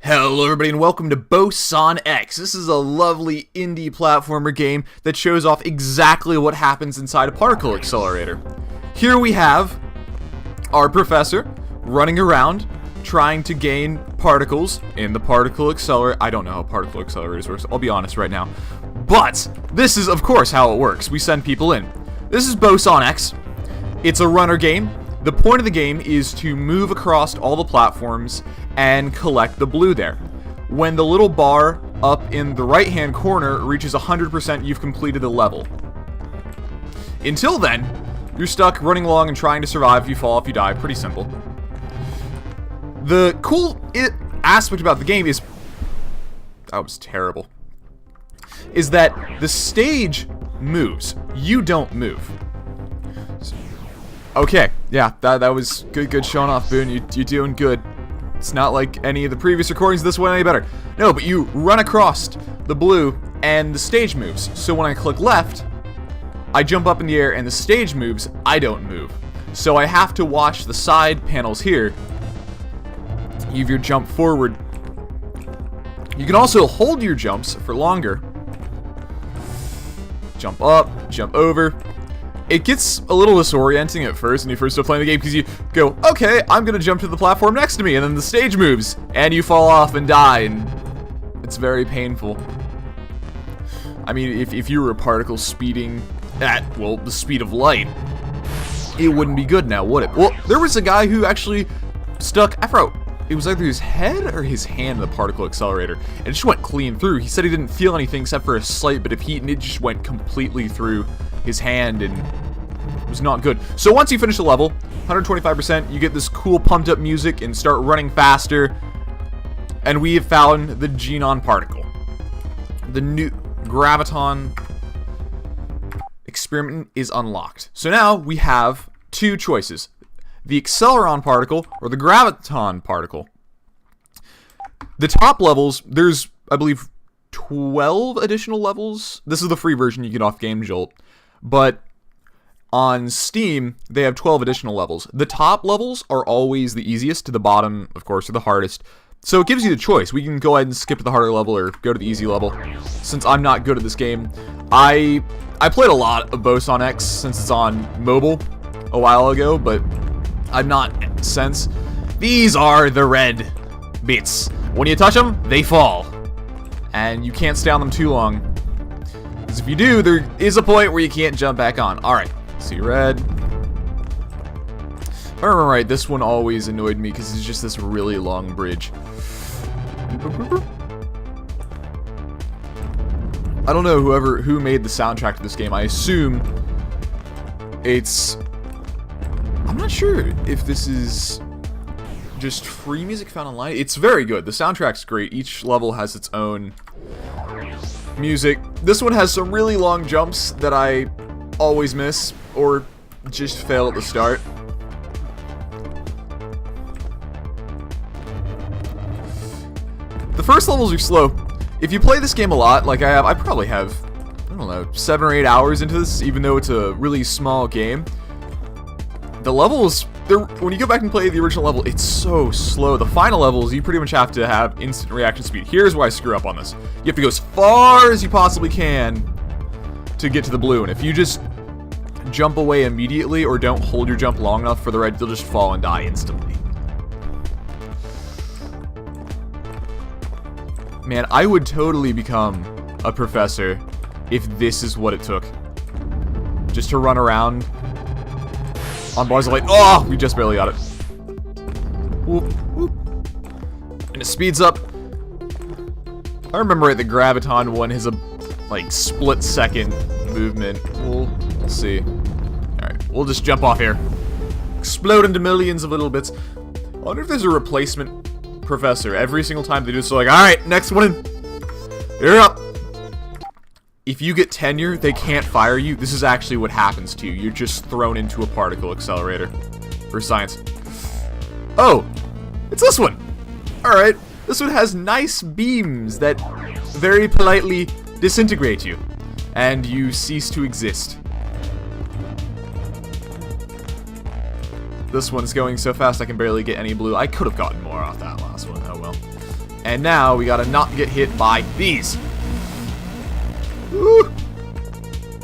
Hello everybody and welcome to Boson X. This is a lovely indie platformer game that shows off exactly what happens inside a particle accelerator. Here we have our professor running around trying to gain particles in the particle accelerator. I don't know how particle accelerators work, I'll be honest right now. But this is of course how it works. We send people in. This is Boson X. It's a runner game. The point of the game is to move across all the platforms and collect the blue there. When the little bar up in the right hand corner reaches 100%, you've completed the level. Until then, you're stuck running along and trying to survive. If you fall, if you die, pretty simple. The cool aspect about the game is, that was terrible, is that the stage moves. You don't move. Okay, yeah, that was good showing off, Boone. You're doing good. It's not like any of the previous recordings this went any better. No, but you run across the blue and the stage moves. So when I click left, I jump up in the air and the stage moves, I don't move. So I have to watch the side panels here. You have your jump forward. You can also hold your jumps for longer. Jump up, jump over. It gets a little disorienting at first when you first start playing the game because you go, okay, I'm going to jump to the platform next to me, and then the stage moves, and you fall off and die, and it's very painful. I mean, if you were a particle speeding at, well, the speed of light, it wouldn't be good now, would it? Well, there was a guy who actually stuck, I forgot, it was either his head or his hand in the particle accelerator, and it just went clean through. He said he didn't feel anything except for a slight bit of heat, and it just went completely through his hand, and it was not good. So once you finish the level, 125%, you get this cool pumped up music and start running faster, and we have found the Genon particle. The new graviton experiment is unlocked. So now we have two choices: the acceleron particle or the graviton particle. The top levels, there's, I believe, 12 additional levels. This is the free version you get off Game Jolt. But on Steam, they have 12 additional levels. The top levels are always the easiest, to the bottom, of course, are the hardest. So it gives you the choice. We can go ahead and skip to the harder level or go to the easy level. Since I'm not good at this game, I played a lot of Boson X since it's on mobile a while ago, but I've not since. These are the red bits. When you touch them, they fall. And you can't stay on them too long. Because if you do, there is a point where you can't jump back on. Alright, see red. If I remember right, this one always annoyed me because it's just this really long bridge. I don't know who made the soundtrack to this game. I assume it's... I'm not sure if this is just free music found online. It's very good. The soundtrack's great. Each level has its own music. This one has some really long jumps that I always miss or just fail at the start. The first levels are slow. If you play this game a lot, like I have, I probably have, I don't know, 7 or 8 hours into this, even though it's a really small game. The levels, when you go back and play the original level, it's so slow. The final levels, you pretty much have to have instant reaction speed. Here's why I screw up on this. You have to go as far as you possibly can to get to the blue. And if you just jump away immediately or don't hold your jump long enough for the red, you'll just fall and die instantly. Man, I would totally become a professor if this is what it took. Just to run around on bars of light. Oh, we just barely got it. Whoop, whoop. And it speeds up. I remember right, the graviton one has a like split-second movement. We'll see. Alright, we'll just jump off here. Explode into millions of little bits. I wonder if there's a replacement professor. Every single time they do so, like, alright, next one in. You're up. If you get tenure, they can't fire you. This is actually what happens to you. You're just thrown into a particle accelerator for science. Oh, it's this one. Alright, this one has nice beams that very politely disintegrate you, and you cease to exist. This one's going so fast I can barely get any blue. I could have gotten more off that last one. Oh well. And now we gotta not get hit by these. Woo!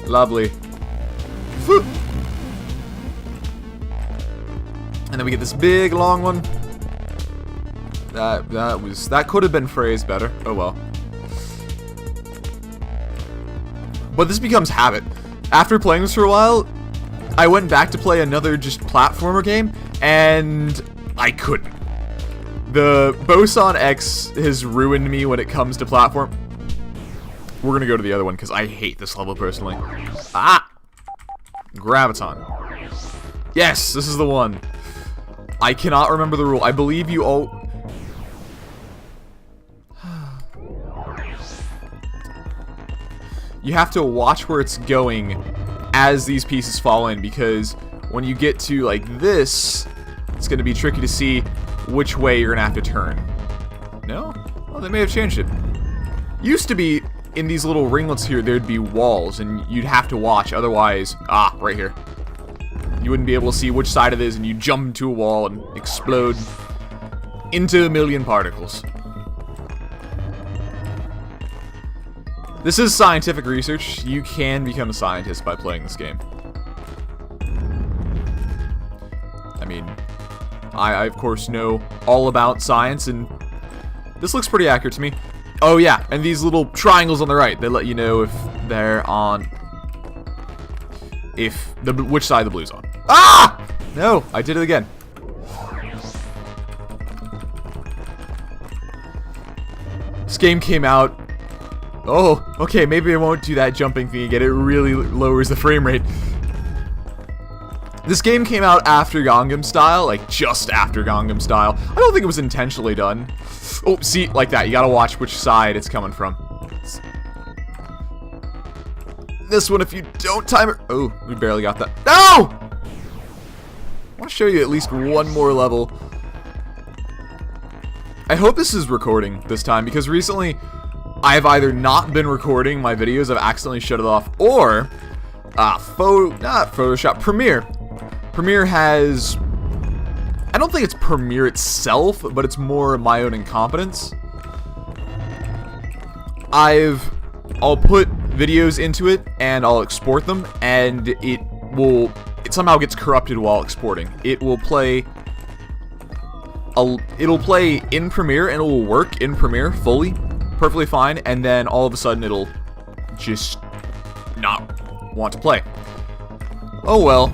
Lovely. Woo! And then we get this big long one. That could have been phrased better. Oh well. But this becomes habit. After playing this for a while, I went back to play another just platformer game, and I couldn't. The Boson X has ruined me when it comes to platform. We're gonna go to the other one because I hate this level personally. Ah! Graviton. Yes, this is the one. I cannot remember the rule. I believe you all... You have to watch where it's going as these pieces fall in, because when you get to, like, this, it's going to be tricky to see which way you're going to have to turn. No? Well, they may have changed it. Used to be, in these little ringlets here, there'd be walls, and you'd have to watch, otherwise... Ah, right here. You wouldn't be able to see which side it is, and you jump into a wall and explode into a million particles. This is scientific research. You can become a scientist by playing this game. I mean, I of course know all about science, and this looks pretty accurate to me. Oh yeah, and these little triangles on the right, they let you know if they're on... which side the blue's on. Ah! No, I did it again. This game came out... Oh, okay, maybe I won't do that jumping thing again. It really lowers the frame rate. This game came out after Gangnam Style, like just after Gangnam Style. I don't think it was intentionally done. Oh, see, like that. You gotta watch which side it's coming from. This one, if you don't time it... Oh, we barely got that. No! I want to show you at least one more level. I hope this is recording this time, because recently... I've either not been recording my videos, I've accidentally shut it off, or, not Photoshop, Premiere. Premiere has, I don't think it's Premiere itself, but it's more my own incompetence. I'll put videos into it, and I'll export them, and it somehow gets corrupted while exporting. It'll play in Premiere, and it will work in Premiere fully. Perfectly fine, and then all of a sudden it'll just not want to play. Oh well.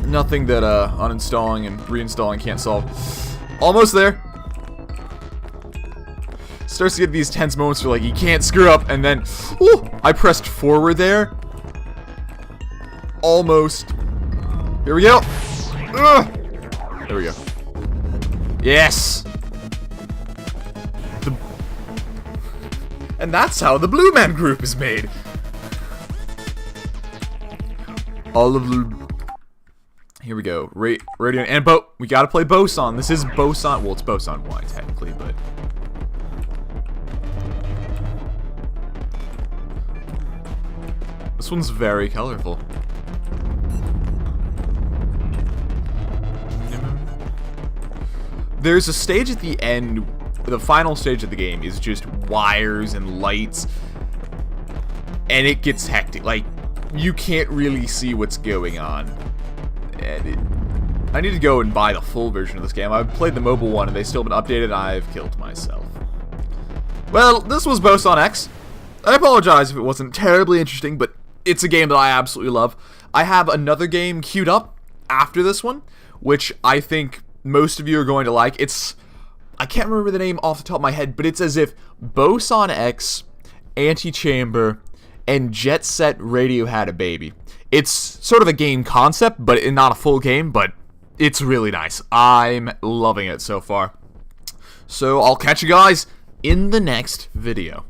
Nothing that uninstalling and reinstalling can't solve. Almost there. Starts to get these tense moments where, like, you can't screw up, and then ooh, I pressed forward there. Almost. Here we go. Ugh. There we go. Yes. And that's how the Blue Man Group is made. All of the... Here we go. Radio and we gotta play Boson. This is Boson. Well, it's Boson 1 technically, but... This one's very colorful. There's a stage at the end... The final stage of the game is just wires and lights, and it gets hectic. Like, you can't really see what's going on. And I need to go and buy the full version of this game. I've played the mobile one, and they've still been updated, and I've killed myself. Well, this was Boson X. I apologize if it wasn't terribly interesting, but it's a game that I absolutely love. I have another game queued up after this one, which I think most of you are going to like. I can't remember the name off the top of my head, but it's as if Boson X, Antichamber, and Jet Set Radio had a baby. It's sort of a game concept, but not a full game, but it's really nice. I'm loving it so far. So I'll catch you guys in the next video.